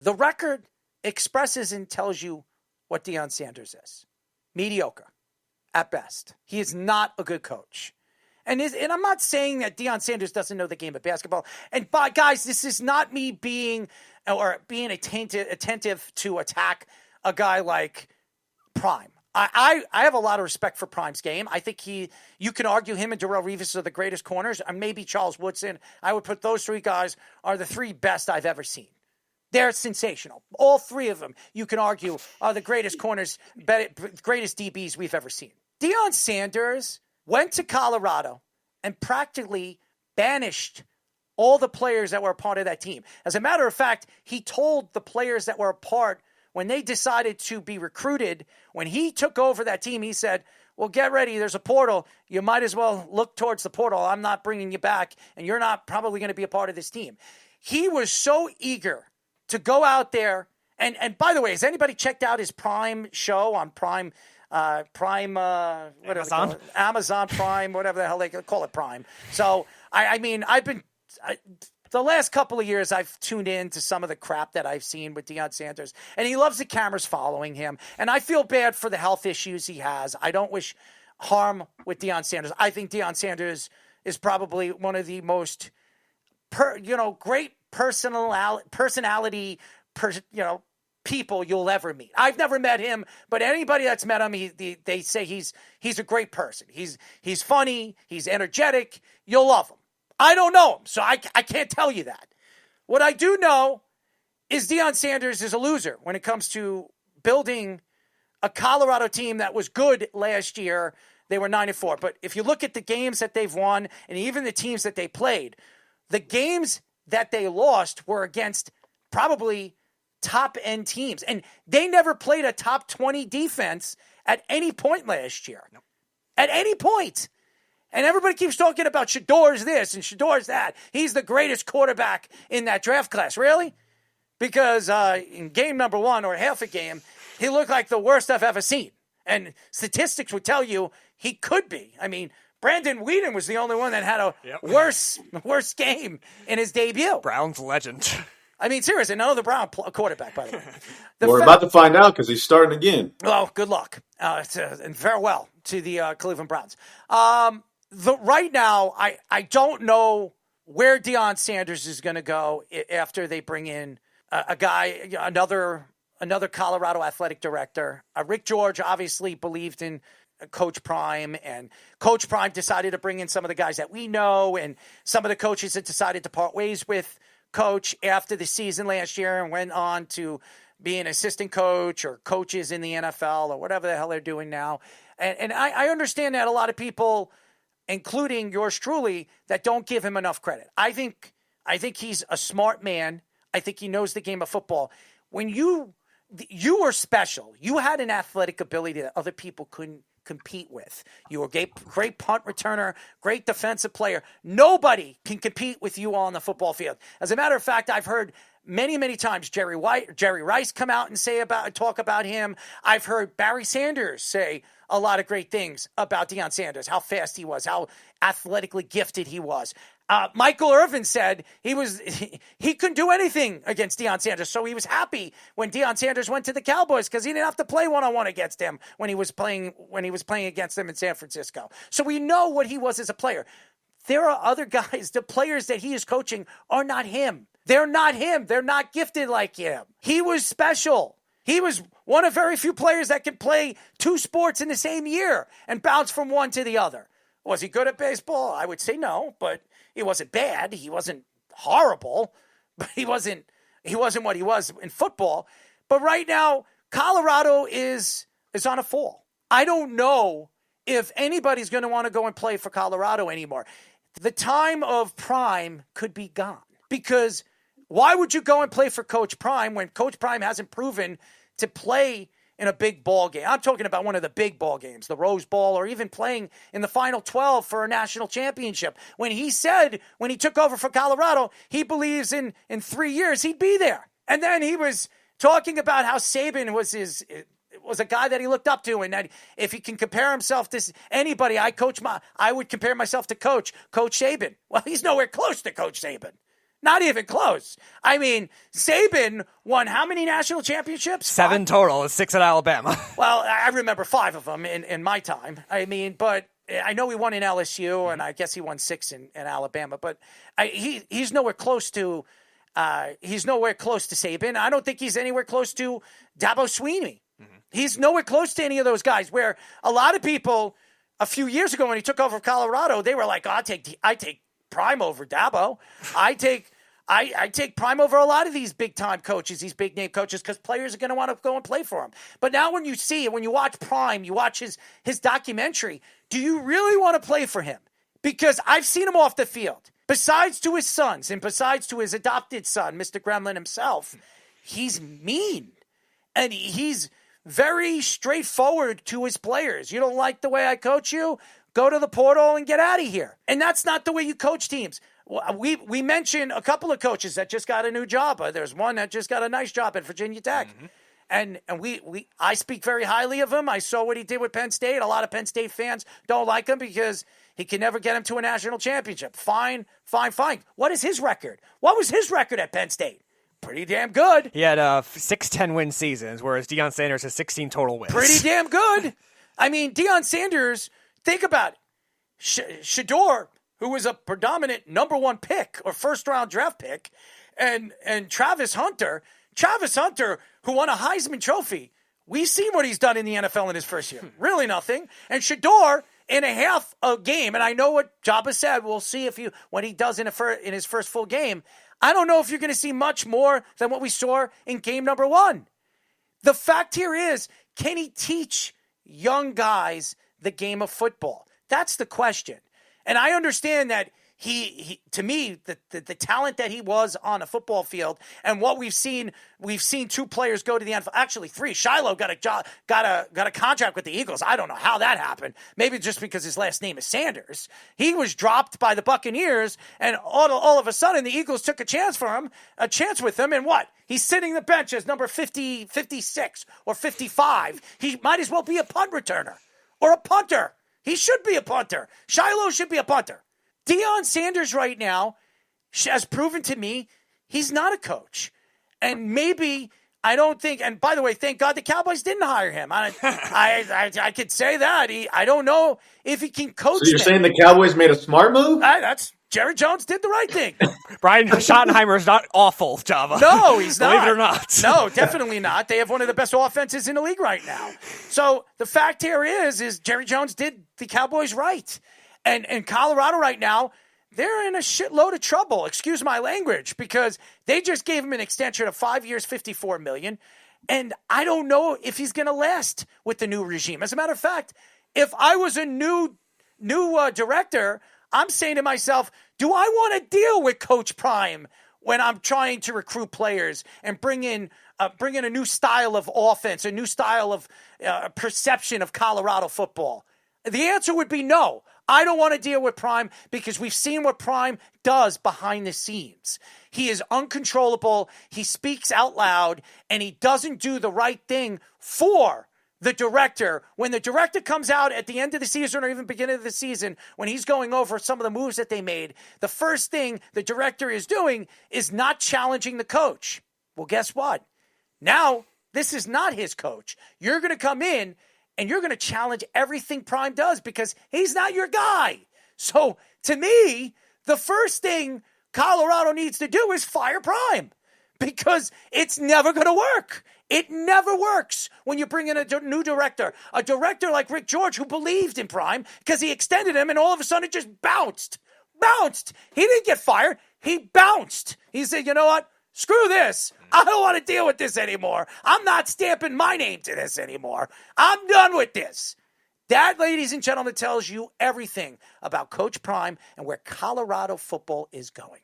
The record expresses and tells you what DEION Sanders is. Mediocre, at best. He is not a good coach. And I'm not saying that DEION Sanders doesn't know the game of basketball. And guys, this is not me being attentive to attack a guy like Prime. I have a lot of respect for Prime's game. I think you can argue him and Darrelle Revis are the greatest corners, and maybe Charles Woodson. I would put those three guys are the three best I've ever seen. They're sensational. All three of them, you can argue, are the greatest corners, greatest DBs we've ever seen. DEION Sanders went to Colorado and practically banished all the players that were a part of that team. As a matter of fact, he told the players that were a part, when they decided to be recruited, when he took over that team, he said, well, get ready. There's a portal. You might as well look towards the portal. I'm not bringing you back, and you're not probably going to be a part of this team. He was so eager to go out there. And by the way, has anybody checked out his Prime show on Prime? Amazon? Amazon Prime, whatever the hell they call it, Prime. So, the last couple of years, I've tuned in to some of the crap that I've seen with DEION Sanders, and he loves the cameras following him. And I feel bad for the health issues he has. I don't wish harm with DEION Sanders. I think DEION Sanders is probably one of the most, great personality, people you'll ever meet. I've never met him, but anybody that's met him, they say he's a great person. He's funny. He's energetic. You'll love him. I don't know him, so I can't tell you that. What I do know is DEION Sanders is a loser when it comes to building a Colorado team that was good last year. They were 9-4. But if you look at the games that they've won and even the teams that they played, the games that they lost were against probably top-end teams. And they never played a top 20 defense at any point last year. Nope. At any point. And everybody keeps talking about Shedeur's this and Shedeur's that. He's the greatest quarterback in that draft class. Really? Because in game number one or half a game, he looked like the worst I've ever seen. And statistics would tell you he could be. I mean, Brandon Whedon was the only one that had a worse game in his debut. Browns legend. I mean, seriously, another Brown quarterback, by the way. We're about to find out because he's starting again. Well, good luck. And farewell to the Cleveland Browns. Right now, I don't know where DEION Sanders is going to go after they bring in a guy, another Colorado athletic director. Rick George obviously believed in Coach Prime, and Coach Prime decided to bring in some of the guys that we know, and some of the coaches that decided to part ways with Coach after the season last year and went on to be an assistant coach or coaches in the NFL or whatever the hell they're doing now. And I understand that a lot of people, including yours truly, that don't give him enough credit. I think he's a smart man. I think he knows the game of football. When you were special, you had an athletic ability that other people couldn't compete with. You were a great punt returner, great defensive player. Nobody can compete with you on the football field. As a matter of fact, I've heard many, many times Jerry Rice come out and talk about him. I've heard Barry Sanders say a lot of great things about DEION Sanders, how fast he was, how athletically gifted he was. Michael Irvin said he couldn't do anything against DEION Sanders, so he was happy when DEION Sanders went to the Cowboys because he didn't have to play one-on-one against him when he was playing against them in San Francisco. So we know what he was as a player. There are other guys, the players that he is coaching are not him. They're not him. They're not gifted like him. He was special. He was one of very few players that could play two sports in the same year and bounce from one to the other. Was he good at baseball? I would say no, but he wasn't bad. He wasn't horrible, but he wasn't what he was in football. But right now, Colorado is on a fall. I don't know if anybody's going to want to go and play for Colorado anymore. The time of Prime could be gone, because why would you go and play for Coach Prime when Coach Prime hasn't proven to play in a big ball game? I'm talking about one of the big ball games, the Rose Bowl, or even playing in the Final 12 for a national championship. When he took over for Colorado, he believes in 3 years he'd be there. And then he was talking about how Saban was a guy that he looked up to, and that if he can compare himself to anybody, I would compare myself to Coach Saban. Well, he's nowhere close to Coach Saban. Not even close. I mean, Saban won how many national championships? 7 total, 6 at Alabama. Well, I remember 5 of them in my time. I mean, but I know he won in LSU, and I guess he won 6 in Alabama. But he's nowhere close to Saban. I don't think he's anywhere close to Dabo Swinney. Mm-hmm. He's nowhere close to any of those guys. Where a lot of people a few years ago when he took over Colorado, they were like, I take Prime over Dabo. I take Prime over a lot of these big-time coaches, these big-name coaches, because players are going to want to go and play for him. But now when you see it, when you watch Prime, you watch his documentary, do you really want to play for him? Because I've seen him off the field. Besides to his sons and besides to his adopted son, Mr. Gremlin himself, he's mean. And he's very straightforward to his players. You don't like the way I coach you? Go to the portal and get out of here. And that's not the way you coach teams. We mentioned a couple of coaches that just got a new job. There's one that just got a nice job at Virginia Tech. Mm-hmm. And I speak very highly of him. I saw what he did with Penn State. A lot of Penn State fans don't like him because he can never get him to a national championship. Fine. What is his record? What was his record at Penn State? Pretty damn good. He had 6 10-win seasons, whereas DEION Sanders has 16 total wins. Pretty damn good. I mean, DEION Sanders, think about it. Shedeur, who was a predominant number 1 pick or first-round draft pick, and Travis Hunter, who won a Heisman Trophy. We've seen what he's done in the NFL in his first year. Really nothing. And Shedeur, in a half a game, and I know what Jabba said, we'll see when he does in his first full game. I don't know if you're going to see much more than what we saw in game number 1. The fact here is, can he teach young guys the game of football? That's the question. And I understand that he to me, the talent that he was on a football field and what we've seen 2 players go to the NFL. Actually, 3. Shiloh got a contract with the Eagles. I don't know how that happened. Maybe just because his last name is Sanders. He was dropped by the Buccaneers, and all of a sudden the Eagles took a chance with him, and what? He's sitting the bench as number 50, 56, or 55. He might as well be a punt returner or a punter. He should be a punter. Shiloh should be a punter. DEION Sanders right now has proven to me he's not a coach. And maybe I don't think, and by the way, thank God the Cowboys didn't hire him. I could say that. I don't know if he can coach. So you're saying the Cowboys made a smart move? Jerry Jones did the right thing. Brian Schottenheimer is not awful, Java. No, he's not. Believe it or not. No, definitely not. They have one of the best offenses in the league right now. So the fact here is Jerry Jones did the Cowboys right. And Colorado right now, they're in a shitload of trouble, excuse my language, because they just gave him an extension of 5 years, $54 million. And I don't know if he's going to last with the new regime. As a matter of fact, if I was a new director, I'm saying to myself, do I want to deal with Coach Prime when I'm trying to recruit players and bring in a new style of offense, a new style of perception of Colorado football? The answer would be no. I don't want to deal with Prime because we've seen what Prime does behind the scenes. He is uncontrollable. He speaks out loud, and he doesn't do the right thing for the director. When the director comes out at the end of the season or even beginning of the season, when he's going over some of the moves that they made, the first thing the director is doing is not challenging the coach. Well, guess what? Now, this is not his coach. You're going to come in and you're going to challenge everything Prime does because he's not your guy. So, to me, the first thing Colorado needs to do is fire Prime because it's never going to work. It never works when you bring in a new director. A director like Rick George who believed in Prime because he extended him and all of a sudden it just bounced. He didn't get fired. He bounced. He said, you know what? Screw this. I don't want to deal with this anymore. I'm not stamping my name to this anymore. I'm done with this. That, ladies and gentlemen, tells you everything about Coach Prime and where Colorado football is going.